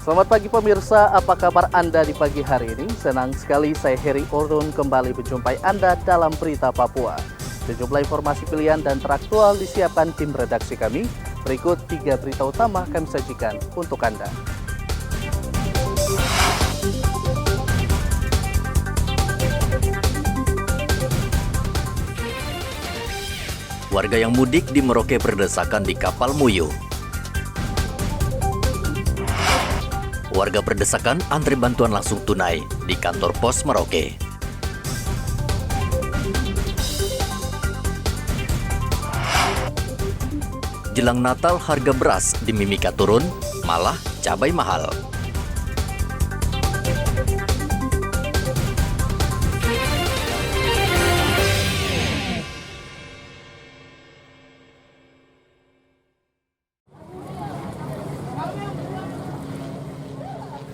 Selamat pagi pemirsa, apa kabar Anda di pagi hari ini? Senang sekali saya Heri Orun kembali menjumpai Anda dalam Berita Papua. Sejumlah informasi pilihan dan teraktual disiapkan tim redaksi kami. Berikut 3 berita utama kami sajikan untuk Anda. Warga yang mudik di Merauke berdesakan di kapal Muyu. Warga berdesakan antri bantuan langsung tunai di kantor pos Merauke. Jelang Natal harga beras di Mimika turun, malah cabai mahal.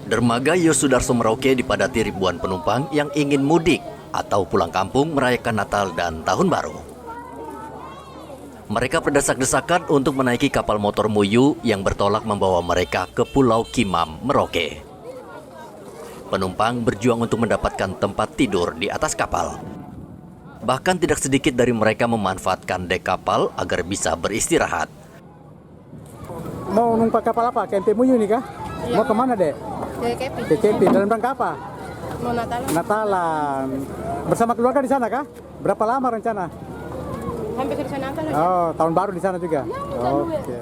Dermaga Yosudarso Merauke dipadati ribuan penumpang yang ingin mudik atau pulang kampung merayakan Natal dan Tahun Baru. Mereka berdesak-desakan untuk menaiki kapal motor Muyu yang bertolak membawa mereka ke Pulau Kimam, Merauke. Penumpang berjuang untuk mendapatkan tempat tidur di atas kapal. Bahkan tidak sedikit dari mereka memanfaatkan dek kapal agar bisa beristirahat. Mau numpang kapal apa? KMP Muyu nih kah? Iya. Mau kemana dek? Ke Kepi. Dalam rangka apa? Mau Natalan. Natalan. Bersama keluarga di sana kah? Berapa lama rencana? Hampir ke sana kan. Oh, tahun baru di sana juga. Oke.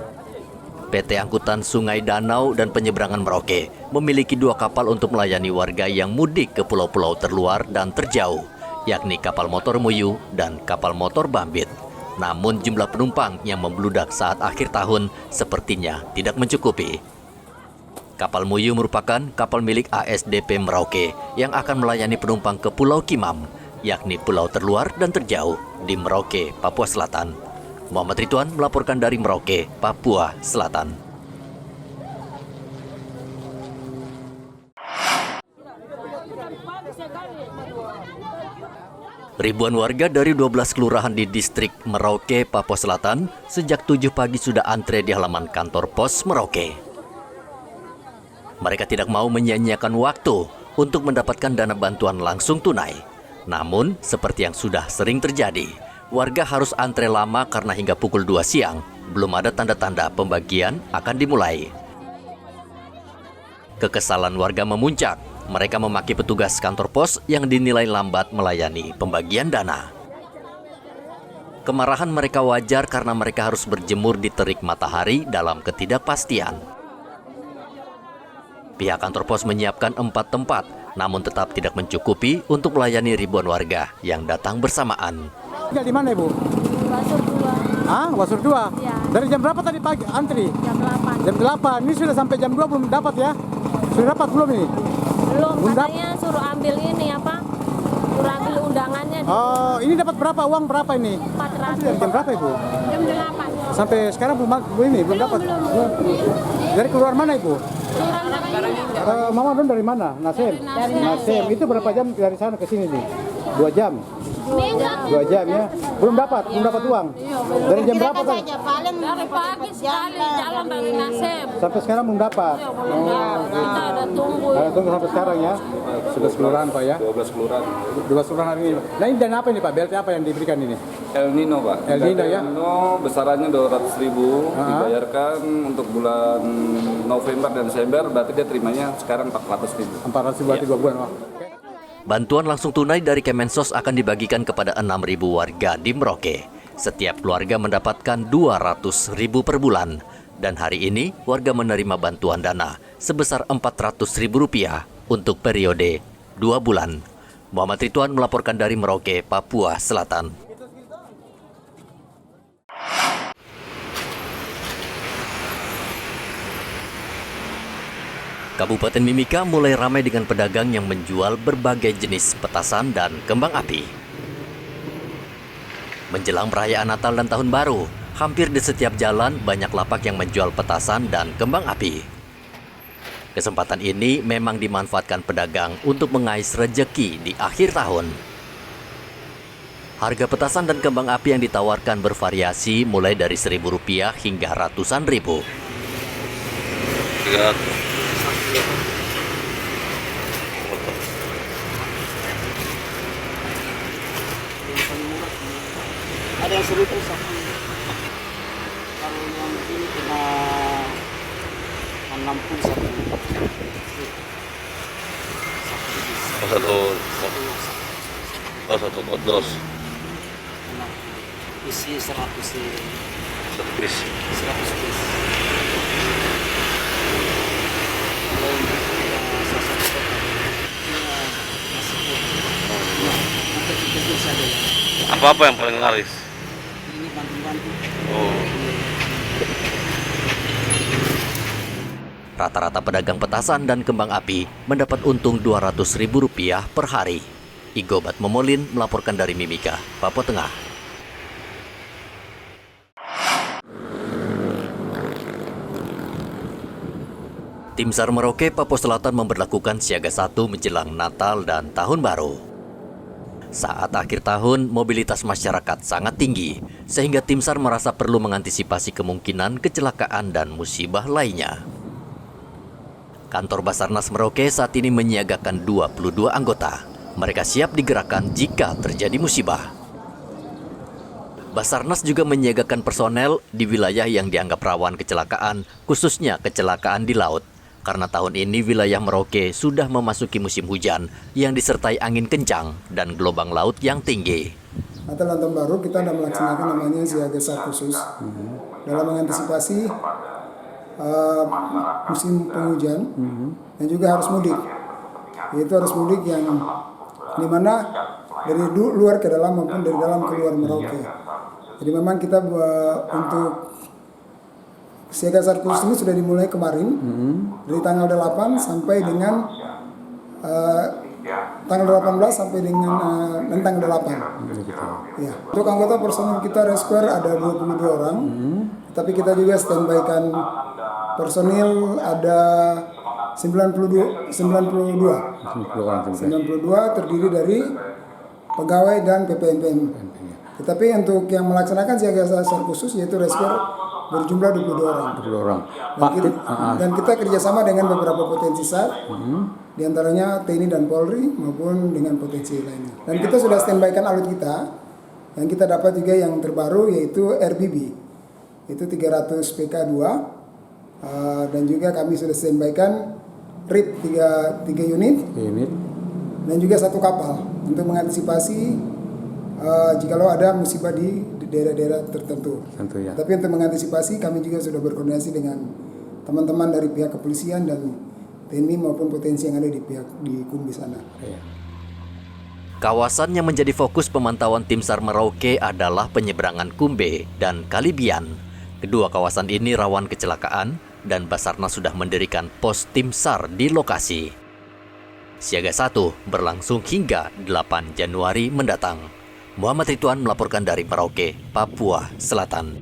PT Angkutan Sungai Danau dan Penyeberangan Merauke memiliki 2 kapal untuk melayani warga yang mudik ke pulau-pulau terluar dan terjauh, yakni kapal motor Muyu dan kapal motor Bambit. Namun jumlah penumpang yang membludak saat akhir tahun sepertinya tidak mencukupi. Kapal Muyu merupakan kapal milik ASDP Merauke yang akan melayani penumpang ke Pulau Kimam, yakni pulau terluar dan terjauh di Merauke, Papua Selatan. Muhammad Ridwan melaporkan dari Merauke, Papua Selatan. Ribuan warga dari 12 kelurahan di distrik Merauke, Papua Selatan sejak 7 pagi sudah antre di halaman kantor pos Merauke. Mereka tidak mau menyia-nyiakan waktu untuk mendapatkan dana bantuan langsung tunai. Namun, seperti yang sudah sering terjadi, warga harus antre lama karena hingga pukul 2 siang belum ada tanda-tanda pembagian akan dimulai. Kekesalan warga memuncak. Mereka memaki petugas kantor pos yang dinilai lambat melayani pembagian dana. Kemarahan mereka wajar karena mereka harus berjemur di terik matahari dalam ketidakpastian. Pihak kantor pos menyiapkan 4 tempat, namun tetap tidak mencukupi untuk melayani ribuan warga yang datang bersamaan. Tinggal di mana Ibu? Basur 2. Ah, Wasur 2? Ya. Dari jam berapa tadi pagi antri? Jam 8. Jam 8. Ini sudah sampai jam 2 belum dapat ya? Sudah dapat belum ini? Belum, Bunda? katanya suruh ambil ini apa? Suruh ambil undangannya. Oh, ini dapat berapa? Uang berapa ini? 400. Dari jam berapa Ibu? Jam 8. Sampai sekarang belum dapat. Belum. Dari keluar mana Ibu? Surat Mama Don dari mana? Nasem. Dari Nasem. Itu berapa jam dari sana ke sini nih? 2 jam. 2 jam ya. Belum dapat uang. Dari jam berapa tadi? dari pagi sekali jalan dari Nasem. Sampai sekarang belum dapat. Kita ada tunggu. Tunggu sampai sekarang ya. Sudah kelurahan Pak ya. 12 kelurahan. 12 kelurahan hari ini. Nah ini dana apa ini Pak? BLT apa yang diberikan ini? El Nino Pak. El Nino ya? El Nino besarannya 200.000 dibayarkan untuk bulan November dan Desember, berarti dia terimanya sekarang 400.000. 400 berarti 2 bulan Pak. Bantuan langsung tunai dari Kemensos akan dibagikan kepada 6.000 warga di Merauke. Setiap keluarga mendapatkan 200.000 per bulan. Dan hari ini warga menerima bantuan dana sebesar Rp400.000 untuk periode 2 bulan. Muhammad Ridwan melaporkan dari Merauke, Papua Selatan. Kabupaten Mimika mulai ramai dengan pedagang yang menjual berbagai jenis petasan dan kembang api. Menjelang perayaan Natal dan Tahun Baru, hampir di setiap jalan banyak lapak yang menjual petasan dan kembang api. Kesempatan ini memang dimanfaatkan pedagang untuk mengais rejeki di akhir tahun. Harga petasan dan kembang api yang ditawarkan bervariasi mulai dari Rp1.000 hingga ratusan ribu. Ada yang 1.000 satu. Kalau yang ini kena 60 satu. Satu kotros. Isi 100 Satu bis. 100 piece. Kalau untuk satu kotak, masih nanti kita bisa deh. Apa yang paling laris? Ini bantu-bantu. Oh. Rata-rata pedagang petasan dan kembang api mendapat untung Rp200.000 per hari. Igobat Momolin melaporkan dari Mimika, Papua Tengah. Tim SAR Merauke, Papua Selatan memberlakukan siaga 1 menjelang Natal dan Tahun Baru. Saat akhir tahun, mobilitas masyarakat sangat tinggi, sehingga tim SAR merasa perlu mengantisipasi kemungkinan kecelakaan dan musibah lainnya. Kantor Basarnas Merauke saat ini menyiagakan 22 anggota. Mereka siap digerakkan jika terjadi musibah. Basarnas juga menyiagakan personel di wilayah yang dianggap rawan kecelakaan, khususnya kecelakaan di laut. Karena tahun ini wilayah Merauke sudah memasuki musim hujan yang disertai angin kencang dan gelombang laut yang tinggi. Natal dan Tahun Baru kita sudah melaksanakan namanya siaga SAR khusus dalam mengantisipasi musim penghujan dan juga harus mudik. Yaitu harus mudik yang dimana dari luar ke dalam maupun dari dalam ke luar Merauke. Jadi memang kita untuk siaga SAR khusus ini sudah dimulai kemarin dari tanggal 8 sampai dengan tanggal 18 sampai dengan tanggal 8. Ya. Untuk anggota personel kita Rescuer ada 22 orang, tapi kita juga standby-kan personil ada 92 terdiri dari pegawai dan PPNPM. Tetapi untuk yang melaksanakan siaga SAR khusus yaitu Rescuer berjumlah 22 orang. Dan kita kerjasama dengan beberapa potensi SAR, diantaranya TNI dan Polri maupun dengan potensi lainnya. Dan kita sudah standby-kan alut kita, yang kita dapat juga yang terbaru yaitu RBB, itu 300 PK2, dan juga kami sudah standby-kan RIP 3 unit, dan juga 1 kapal untuk mengantisipasi jikalau ada musibah di daerah-daerah tertentu. Ya. Tapi untuk mengantisipasi kami juga sudah berkoordinasi dengan teman-teman dari pihak kepolisian dan TNI maupun potensi yang ada di Kumbi sana. Ya. Kawasan yang menjadi fokus pemantauan tim SAR Merauke adalah penyeberangan Kumbe dan Kalibian. Kedua kawasan ini rawan kecelakaan dan Basarnas sudah mendirikan pos tim SAR di lokasi. Siaga 1 berlangsung hingga 8 Januari mendatang. Muhammad Ridwan melaporkan dari Merauke, Papua Selatan.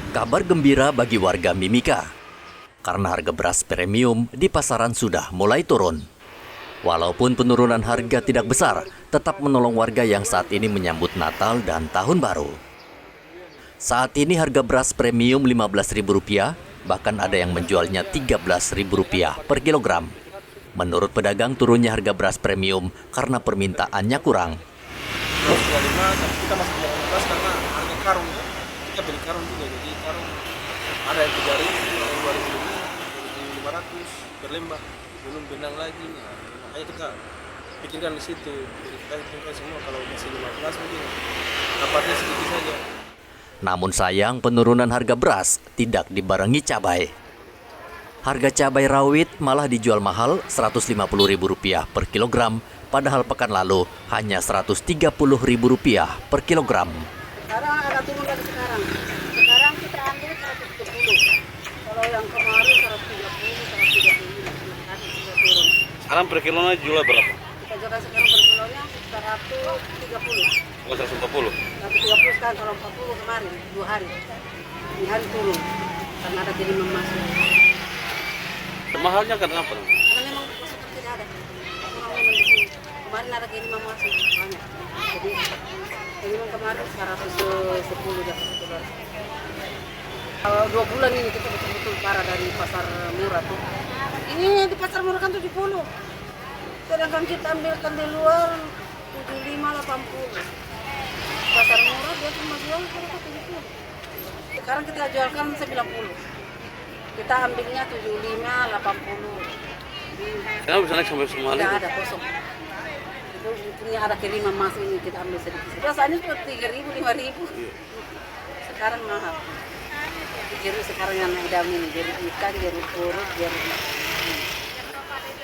Kabar gembira bagi warga Mimika, karena harga beras premium di pasaran sudah mulai turun. Walaupun penurunan harga tidak besar, tetap menolong warga yang saat ini menyambut Natal dan Tahun Baru. Saat ini harga beras premium Rp15.000, bahkan ada yang menjualnya Rp13.000 per kilogram. Menurut pedagang, turunnya harga beras premium karena permintaannya kurang. 25, tapi kita masih jualan beras karena harga karung ya. Kita beli karung juga, jadi karung ada yang 3.000, ada yang 2.000 lebih, 2.500 per lembar, belum benang lagi. Nah, makanya kita pikirkan di situ. Jadi kita hitungkan semua kalau masih 15 mungkin dapatnya sedikit saja. Namun sayang, penurunan harga beras tidak dibarengi cabai. Harga cabai rawit malah dijual mahal Rp150.000 per kilogram, padahal pekan lalu hanya Rp130.000 per kilogram. Sekarang ada turun dari sekarang. Sekarang kita ambil 170. Kalau yang kemarin 130, 135 turun. Sekarang per kilonya jual berapa? Kita jual sekarang per kilonya 130. Oh, 140. 130 sekarang, kalau 40 kemarin 2 hari. Ini hari turun karena ada jadi masuk. Mahalnya kenapa? Karena memang pasukan tidak ada. Memang di sini. Kemarin ada jadi masuk banyak. Jadi memang kemarin 110 dapat $1. 2 bulan ini kita betul-betul parah dari pasar murah tuh. Ini di pasar murah kan 70. Sedangkan kita ambilkan di luar 75-80. Pasar murah dia cuma jual 70. Sekarang kita jualkan 90. Kita ambilnya 75-80. Kenapa bisa naik sampai semua Tidak ada kosong. Itu punya ada kiriman masuk ini kita ambil sedikit. Biasanya cuma 3.000, 5.000. Sekarang mahal. Jeruk sekarang yang naik daun ini, jeruk ikan, jeruk purut, jeruk.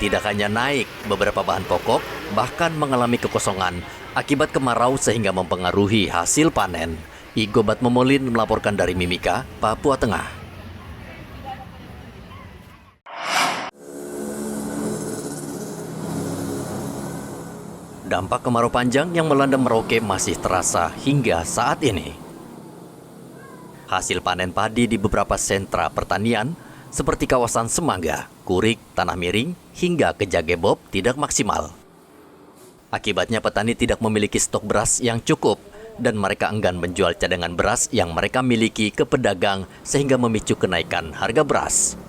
Tidak hanya naik, beberapa bahan pokok bahkan mengalami kekosongan akibat kemarau sehingga mempengaruhi hasil panen. Igo Batmomolin melaporkan dari Mimika, Papua Tengah. Dampak kemarau panjang yang melanda Merauke masih terasa hingga saat ini. Hasil panen padi di beberapa sentra pertanian seperti kawasan Semangga, Kurik, Tanah Miring, hingga Kejagebob tidak maksimal. Akibatnya petani tidak memiliki stok beras yang cukup dan mereka enggan menjual cadangan beras yang mereka miliki ke pedagang sehingga memicu kenaikan harga beras.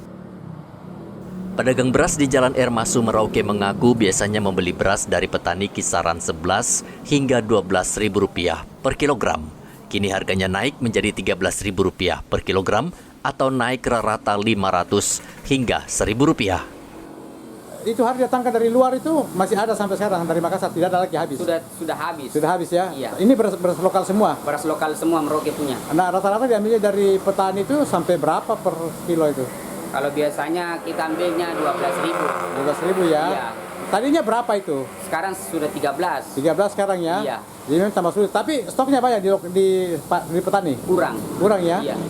Pedagang beras di Jalan Air Masu Merauke mengaku biasanya membeli beras dari petani kisaran 11 hingga 12.000 rupiah per kilogram. Kini harganya naik menjadi 13.000 rupiah per kilogram atau naik rata 500 hingga 1.000 rupiah. Itu harga tangka dari luar itu masih ada sampai sekarang dari Makassar, tidak ada lagi habis. Sudah habis. Sudah habis ya? Iya. Ini beras lokal semua? Beras lokal semua Merauke punya. Nah rata-rata diambilnya dari petani itu sampai berapa per kilo itu? Kalau biasanya kita ambilnya 12.000. 12.000 ya? Iya. Tadinya berapa itu? Sekarang sudah 13. 13 sekarang ya? Iya. Jadi memang tambah sulit. Tapi stoknya banyak di petani? Kurang. Kurang ya? Iya.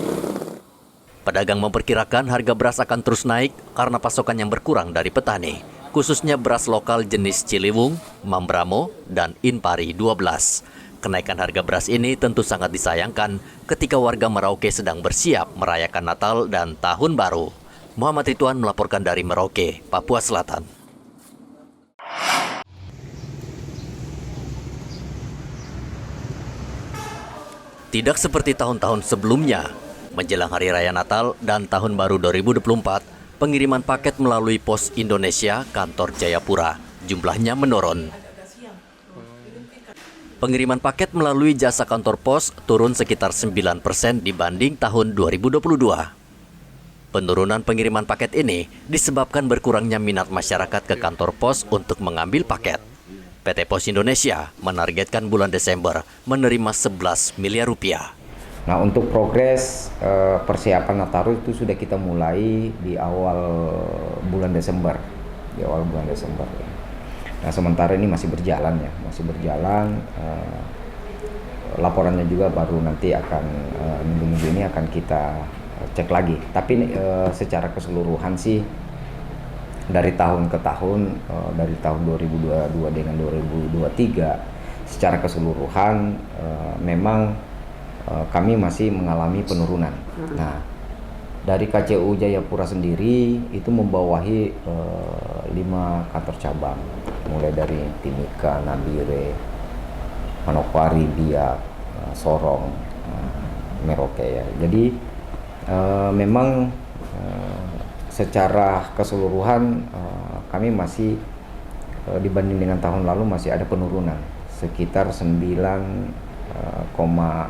Pedagang memperkirakan harga beras akan terus naik karena pasokan yang berkurang dari petani, khususnya beras lokal jenis Ciliwung, Mambramo, dan Inpari 12. Kenaikan harga beras ini tentu sangat disayangkan ketika warga Merauke sedang bersiap merayakan Natal dan Tahun Baru. Muhammad Ridwan melaporkan dari Merauke, Papua Selatan. Tidak seperti tahun-tahun sebelumnya, menjelang Hari Raya Natal dan Tahun Baru 2024, pengiriman paket melalui Pos Indonesia kantor Jayapura jumlahnya menurun. Pengiriman paket melalui jasa kantor pos turun sekitar 9% dibanding tahun 2022. Penurunan pengiriman paket ini disebabkan berkurangnya minat masyarakat ke kantor pos untuk mengambil paket. PT Pos Indonesia menargetkan bulan Desember menerima 11 miliar rupiah. Nah, untuk progres persiapan Nataru itu sudah kita mulai di awal bulan Desember. Ya. Nah, sementara ini masih berjalan. Laporannya juga baru nanti akan minggu-minggu ini akan kita cek lagi. Tapi secara keseluruhan sih dari tahun ke tahun, dari tahun 2022 dengan 2023 secara keseluruhan memang kami masih mengalami penurunan. Nah, dari KCU Jayapura sendiri itu membawahi 5 kantor cabang, mulai dari Timika, Nabire, Manokwari, Biak, Sorong, Merauke ya. Jadi memang secara keseluruhan kami masih dibanding dengan tahun lalu masih ada penurunan sekitar 9,6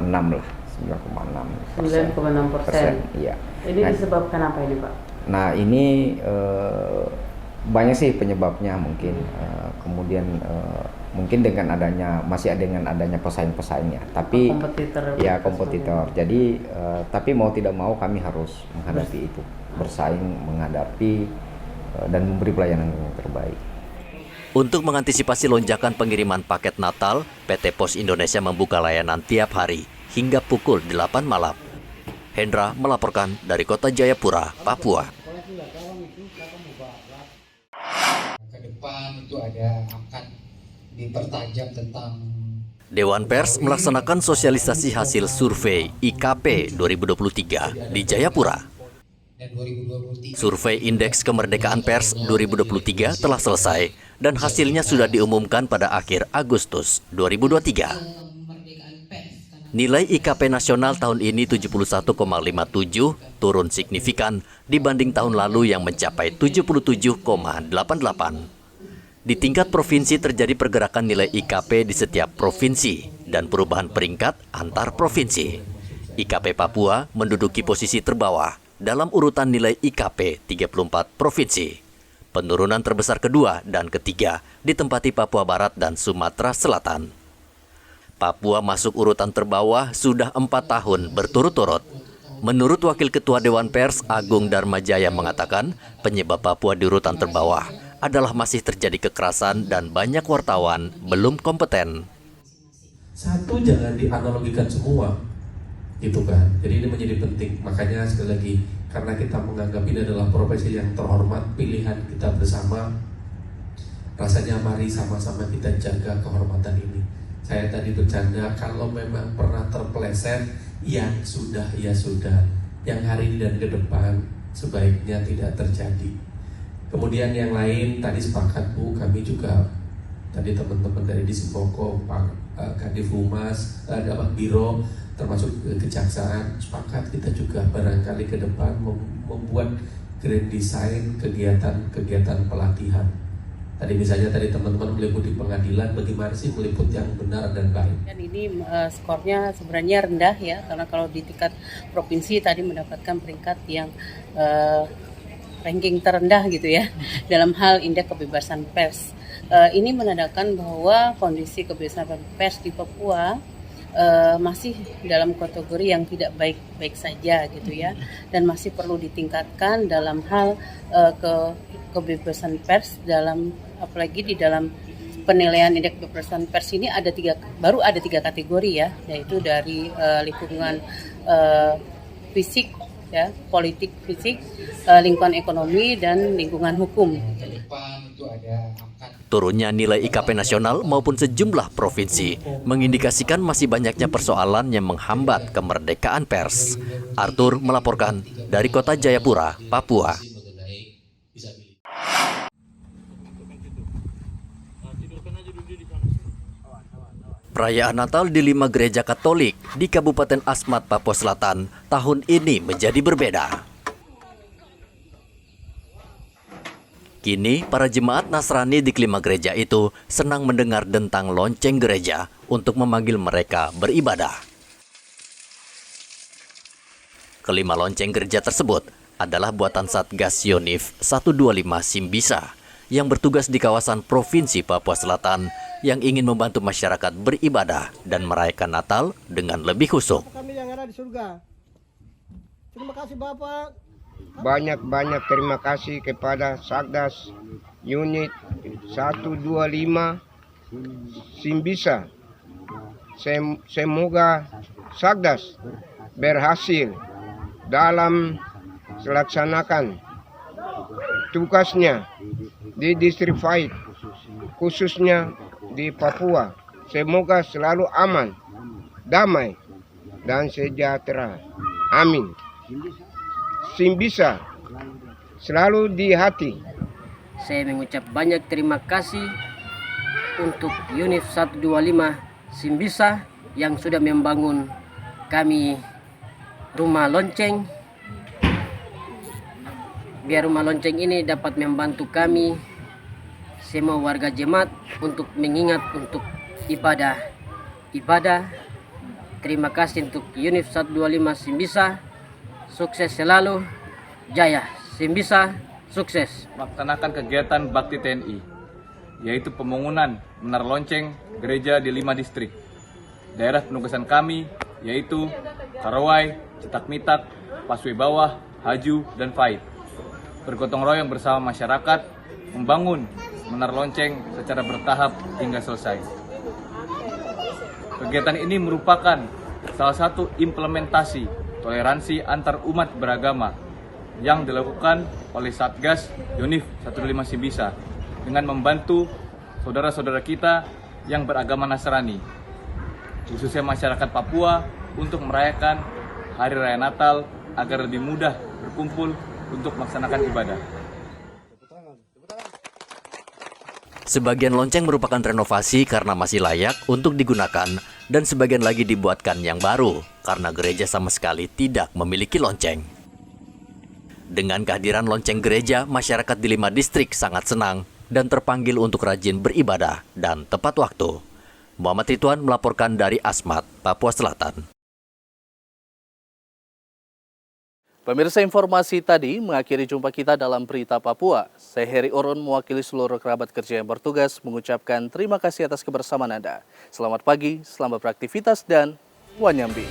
lah, 9,6%. Iya. Ini disebabkan apa ini, Pak? Nah, ini banyak sih penyebabnya mungkin. Kemudian mungkin dengan adanya pesaing-pesaingnya, tapi kompetitor. Jadi tapi mau tidak mau kami harus menghadapi itu, bersaing, menghadapi dan memberi pelayanan yang terbaik. Untuk mengantisipasi lonjakan pengiriman paket Natal, PT Pos Indonesia membuka layanan tiap hari hingga pukul 8 malam. Hendra melaporkan dari Kota Jayapura, Papua. Ke depan itu akan dipertajam tentang Dewan Pers melaksanakan sosialisasi hasil survei IKP 2023 di Jayapura. Survei Indeks Kemerdekaan Pers 2023 telah selesai dan hasilnya sudah diumumkan pada akhir Agustus 2023. Nilai IKP nasional tahun ini 71,57, turun signifikan dibanding tahun lalu yang mencapai 77,88. Di tingkat provinsi terjadi pergerakan nilai IKP di setiap provinsi dan perubahan peringkat antar provinsi. IKP Papua menduduki posisi terbawah dalam urutan nilai IKP 34 provinsi. Penurunan terbesar kedua dan ketiga ditempati Papua Barat dan Sumatera Selatan. Papua masuk urutan terbawah sudah 4 tahun berturut-turut. Menurut Wakil Ketua Dewan Pers Agung Darmajaya mengatakan, penyebab Papua di urutan terbawah adalah masih terjadi kekerasan dan banyak wartawan belum kompeten. Satu, jangan dianalogikan semua, gitu kan. Jadi ini menjadi penting. Makanya sekali lagi, karena kita menganggap ini adalah profesi yang terhormat, pilihan kita bersama, rasanya mari sama-sama kita jaga kehormatan ini. Saya tadi bercanda, kalau memang pernah terpeleset, yang sudah ya sudah. Yang hari ini dan ke depan sebaiknya tidak terjadi. Kemudian yang lain, tadi sepakat Bu, kami juga, tadi teman-teman dari Disimpoko, Pak Kadif Humas, Biro, termasuk Kejaksaan, sepakat kita juga barangkali ke depan membuat grand design kegiatan pelatihan. Tadi misalnya teman-teman meliputi pengadilan, bagaimana sih meliput yang benar dan baik. Dan ini skornya sebenarnya rendah ya, karena kalau di tingkat provinsi tadi mendapatkan peringkat yang ranking terendah gitu ya dalam hal indeks kebebasan pers. Ini menandakan bahwa kondisi kebebasan pers di Papua masih dalam kategori yang tidak baik-baik saja gitu ya, dan masih perlu ditingkatkan dalam hal kebebasan pers, dalam apalagi di dalam penilaian indeks kebebasan pers ini baru ada tiga kategori ya, yaitu dari lingkungan fisik ya, politik fisik, lingkungan ekonomi dan lingkungan hukum. Turunnya nilai IKP nasional maupun sejumlah provinsi mengindikasikan masih banyaknya persoalan yang menghambat kemerdekaan pers. Arthur melaporkan dari Kota Jayapura, Papua. Perayaan Natal di 5 gereja Katolik di Kabupaten Asmat, Papua Selatan tahun ini menjadi berbeda. Kini, para jemaat Nasrani di kelima gereja itu senang mendengar dentang lonceng gereja untuk memanggil mereka beribadah. Kelima lonceng gereja tersebut adalah buatan Satgas Yonif 125 Simbisa yang bertugas di kawasan Provinsi Papua Selatan yang ingin membantu masyarakat beribadah dan merayakan Natal dengan lebih khusyuk. Kami yang ada di surga. Terima kasih Bapak. Banyak-banyak terima kasih kepada Satgas Unit 125 Simbisa. Semoga Satgas berhasil dalam melaksanakan tugasnya di distrik Fait, khususnya di Papua. Semoga selalu aman, damai, dan sejahtera. Amin. Simbisa selalu di hati. Saya mengucap banyak terima kasih untuk Unit 125 Simbisa yang sudah membangun kami rumah lonceng. Biar rumah lonceng ini dapat membantu kami semua warga jemaat untuk mengingat untuk ibadah. Terima kasih untuk Unit 125 Simbisa. Sukses selalu, jaya. Simbisa, sukses. Melaksanakan kegiatan bakti TNI, yaitu pembangunan menara lonceng gereja di 5 distrik. Daerah penugasan kami yaitu Karawai, Cetak Mitak, Paswe Bawah, Haju, dan Fait. Bergotong royong bersama masyarakat membangun menara lonceng secara bertahap hingga selesai. Kegiatan ini merupakan salah satu implementasi toleransi antar umat beragama yang dilakukan oleh Satgas Yonif 125 Simbisa dengan membantu saudara-saudara kita yang beragama Nasrani, khususnya masyarakat Papua, untuk merayakan Hari Raya Natal agar lebih mudah berkumpul untuk melaksanakan ibadah. Sebagian lonceng merupakan renovasi karena masih layak untuk digunakan dan sebagian lagi dibuatkan yang baru karena gereja sama sekali tidak memiliki lonceng. Dengan kehadiran lonceng gereja, masyarakat di 5 distrik sangat senang dan terpanggil untuk rajin beribadah dan tepat waktu. Muhammad Ridwan melaporkan dari Asmat, Papua Selatan. Pemirsa, informasi tadi mengakhiri jumpa kita dalam Berita Papua. Saya Heri Orun mewakili seluruh kerabat kerja yang bertugas mengucapkan terima kasih atas kebersamaan Anda. Selamat pagi, selamat beraktivitas, dan wanyambi.